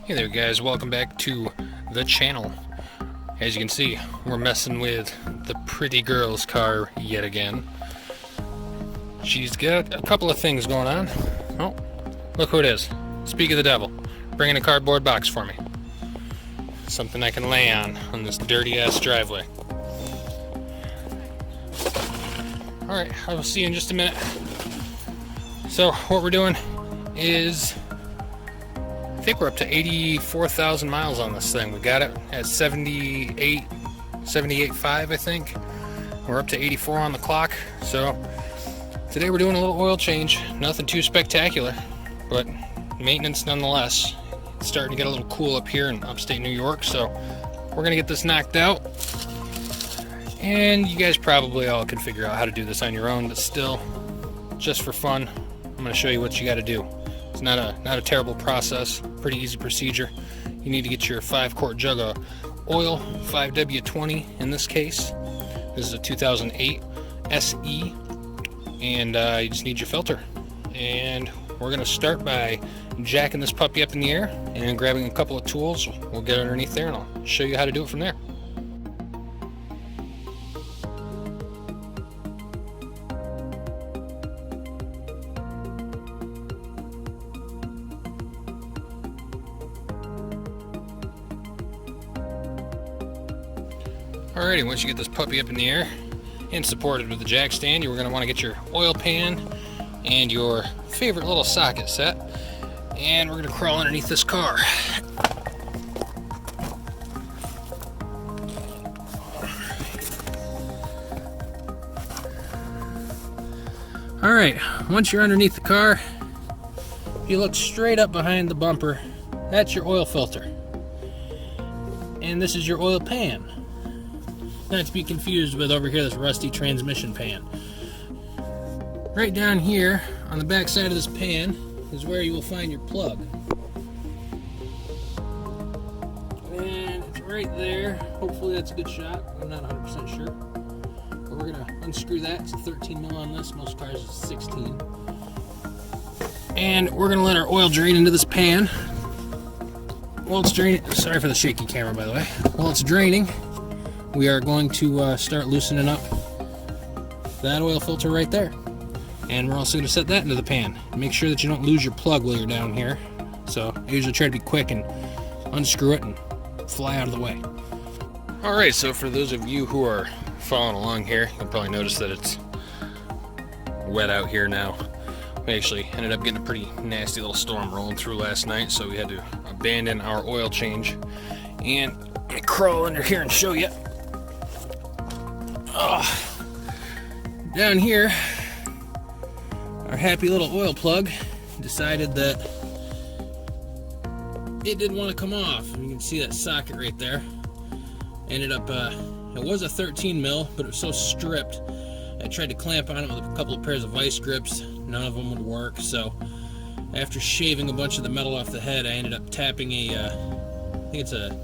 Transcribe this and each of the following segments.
Hey there guys, welcome back to the channel. As you can see, we're messing with the pretty girl's car yet again. She's got a couple of things going on. Oh, look who it is. Speak of the devil, bringing a cardboard box for me. Something I can lay on this dirty ass driveway. Alright, I will see you in just a minute. So what we're doing is, I think we're up to 84,000 miles on this thing. We got it at 78.5, I think. We're up to 84 on the clock. So today we're doing a little oil change. Nothing too spectacular, but maintenance nonetheless. It's starting to get a little cool up here in upstate New York, so we're gonna get this knocked out. And you guys probably all can figure out how to do this on your own, but still, just for fun, I'm gonna show you what you gotta do. It's not a terrible process, pretty easy procedure. You need to get your 5-quart jug of oil, 5W20 in this case. This is a 2008 SE, and you just need your filter. And we're gonna start by jacking this puppy up in the air and grabbing a couple of tools. We'll get underneath there and I'll show you how to do it from there. Alrighty, once you get this puppy up in the air and supported with the jack stand, you're going to want to get your oil pan and your favorite little socket set, and we're going to crawl underneath this car. Alright, once you're underneath the car, if you look straight up behind the bumper, that's your oil filter. And this is your oil pan. Not to be confused with over here this rusty transmission pan. Right down here on the back side of this pan is where you will find your plug. And it's right there. Hopefully that's a good shot. I'm not 100% sure. But we're going to unscrew that. It's a 13 mil on this. Most cars is 16. And we're going to let our oil drain into this pan. While it's draining, sorry for the shaky camera by the way. While it's draining, we are going to start loosening up that oil filter right there. And we're also going to set that into the pan. Make sure that you don't lose your plug while you're down here. So I usually try to be quick and unscrew it and fly out of the way. Alright, so for those of you who are following along here, you'll probably notice that it's wet out here now. We actually ended up getting a pretty nasty little storm rolling through last night, so we had to abandon our oil change. And let me crawl under here and show you. Down here, our happy little oil plug decided that it didn't want to come off. You can see that socket right there. Ended up, it was a 13 mil, but it was so stripped. I tried to clamp on it with a couple of pairs of vice grips. None of them would work, so after shaving a bunch of the metal off the head, I ended up tapping a, I think it's a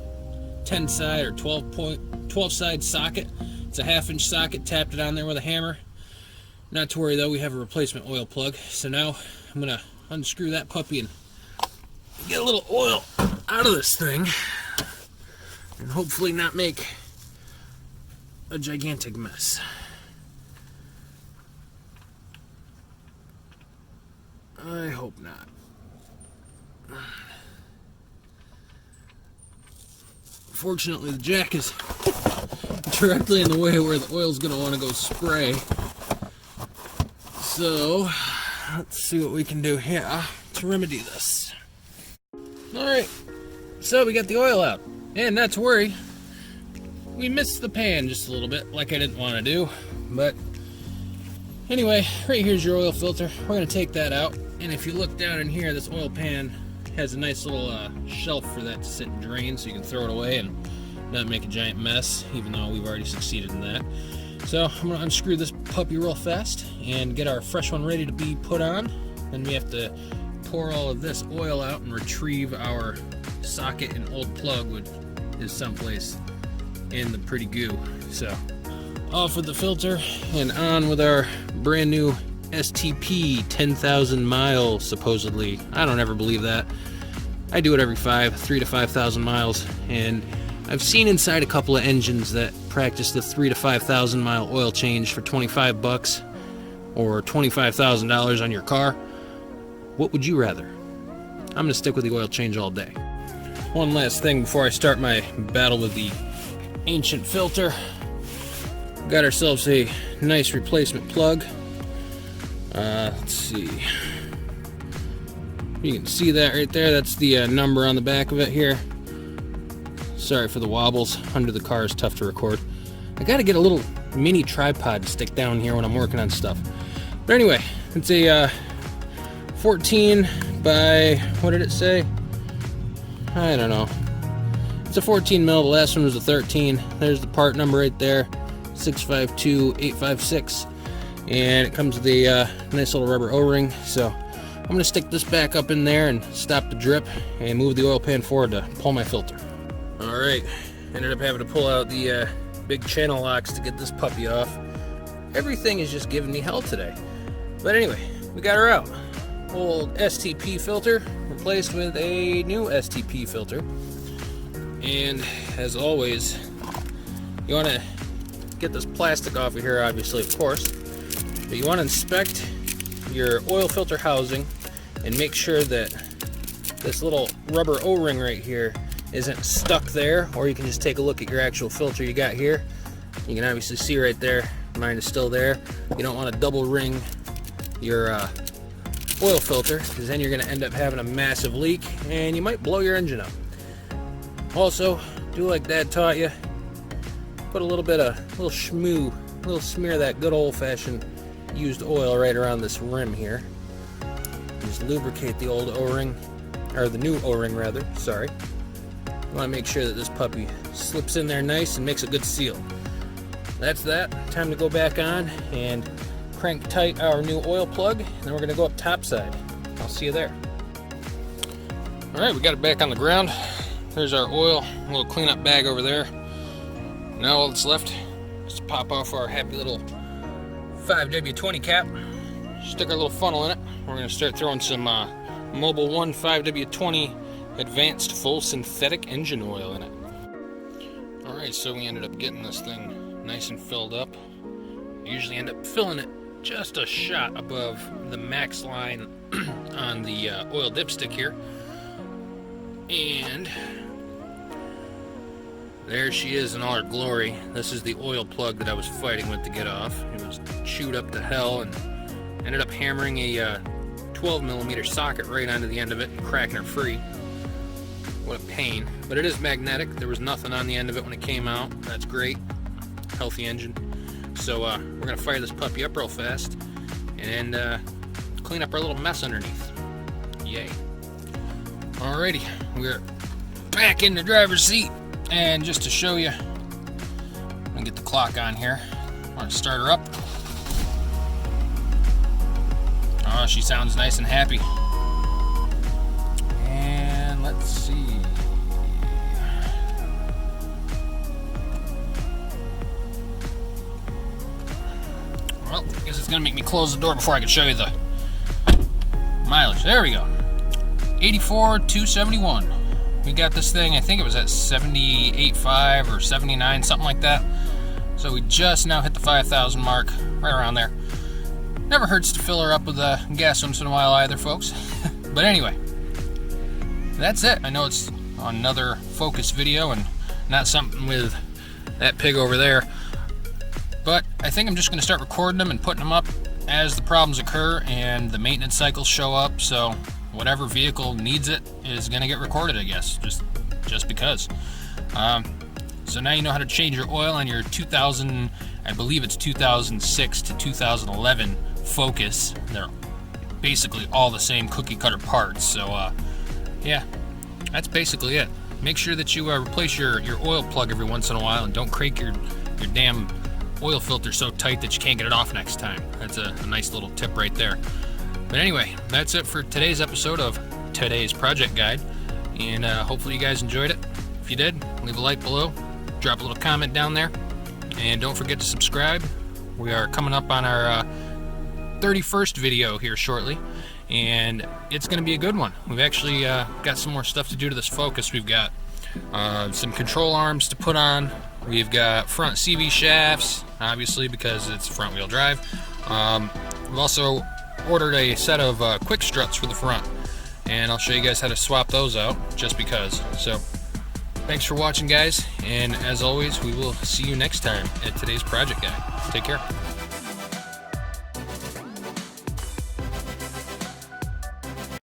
10 side or 12 side socket. It's a 1/2 inch socket, tapped it on there with a hammer. Not to worry though, we have a replacement oil plug. So now I'm gonna unscrew that puppy and get a little oil out of this thing and hopefully not make a gigantic mess. I hope not. Fortunately, the jack is directly in the way where the oil's going to want to go spray. So, let's see what we can do here to remedy this. Alright, so we got the oil out. And not to worry, we missed the pan just a little bit, like I didn't want to do. But anyway, right here's your oil filter. We're going to take that out. And if you look down in here, this oil pan has a nice little shelf for that to sit and drain, so you can throw it away and not make a giant mess, even though we've already succeeded in that. So I'm going to unscrew this puppy real fast and get our fresh one ready to be put on. Then we have to pour all of this oil out and retrieve our socket and old plug, which is someplace in the pretty goo. So off with the filter and on with our brand new STP 10,000 miles, supposedly. I don't ever believe that. I do it every 3 to 5,000 miles, and I've seen inside a couple of engines that practice the 3 to 5,000 mile oil change for 25 bucks or $25,000 on your car. What would you rather? I'm going to stick with the oil change all day. One last thing before I start my battle with the ancient filter. Got ourselves a nice replacement plug. Let's see. You can see that right there. That's the number on the back of it here. Sorry for the wobbles. Under the car is tough to record. I gotta get a little mini tripod to stick down here when I'm working on stuff. But anyway, it's a 14 by, what did it say? I don't know. It's a 14 mil. The last one was a 13. There's the part number right there, 652856. And it comes with a nice little rubber O-ring. So I'm going to stick this back up in there and stop the drip and move the oil pan forward to pull my filter. Alright, ended up having to pull out the big channel locks to get this puppy off. Everything is just giving me hell today. But anyway, we got her out. Old STP filter replaced with a new STP filter. And as always, you want to get this plastic off of here, obviously, of course. But you want to inspect your oil filter housing and make sure that this little rubber O-ring right here isn't stuck there, or you can just take a look at your actual filter you got here. You can obviously see right there, mine is still there. You don't want to double ring your oil filter, because then you're going to end up having a massive leak and you might blow your engine up. Also, do like Dad taught you, put a little bit of little smear of that good old-fashioned used oil right around this rim here. Just lubricate the old O-ring, or the new O-ring rather, sorry. You want to make sure that this puppy slips in there nice and makes a good seal. That's that. Time to go back on and crank tight our new oil plug, and then we're going to go up topside. I'll see you there. Alright, we got it back on the ground. There's our oil, a little cleanup bag over there. Now all that's left is to pop off our happy little 5W20 cap, stick our little funnel in it. We're going to start throwing some Mobil 1 5W20 advanced full synthetic engine oil in it. Alright, so we ended up getting this thing nice and filled up. I usually end up filling it just a shot above the max line on the oil dipstick here. And there she is in all her glory. This is the oil plug that I was fighting with to get off. It was chewed up to hell and ended up hammering a 12mm socket right onto the end of it and cracking her free. What a pain. But it is magnetic. There was nothing on the end of it when it came out. That's great. Healthy engine. So we're going to fire this puppy up real fast and clean up our little mess underneath. Yay. Alrighty, we're back in the driver's seat. And just to show you, I'm going to get the clock on here. I'm going to start her up. Oh, she sounds nice and happy. And let's see. Well, I guess it's going to make me close the door before I can show you the mileage. There we go. 84,271. We got this thing, I think it was at 78.5 or 79, something like that. So we just now hit the 5,000 mark, right around there. Never hurts to fill her up with gas once in a while either, folks. But anyway, that's it. I know it's another Focus video and not something with that pig over there. But I think I'm just going to start recording them and putting them up as the problems occur and the maintenance cycles show up. So whatever vehicle needs it is going to get recorded, I guess, just because. So now you know how to change your oil on your 2000, I believe it's 2006 to 2011 Focus. They're basically all the same cookie cutter parts. So yeah, that's basically it. Make sure that you replace your oil plug every once in a while and don't crank your damn oil filter so tight that you can't get it off next time. That's a nice little tip right there. But anyway, that's it for today's episode of today's project guide, and hopefully you guys enjoyed it. If you did, leave a like below, drop a little comment down there, and don't forget to subscribe. We are coming up on our 31st video here shortly, and it's going to be a good one. We've actually got some more stuff to do to this Focus. We've got some control arms to put on. We've got front CV shafts, obviously, because it's front wheel drive. We've also ordered a set of quick struts for the front, and I'll show you guys how to swap those out just because. So thanks for watching, guys, and as always, we will see you next time at today's Project Guy. Take care.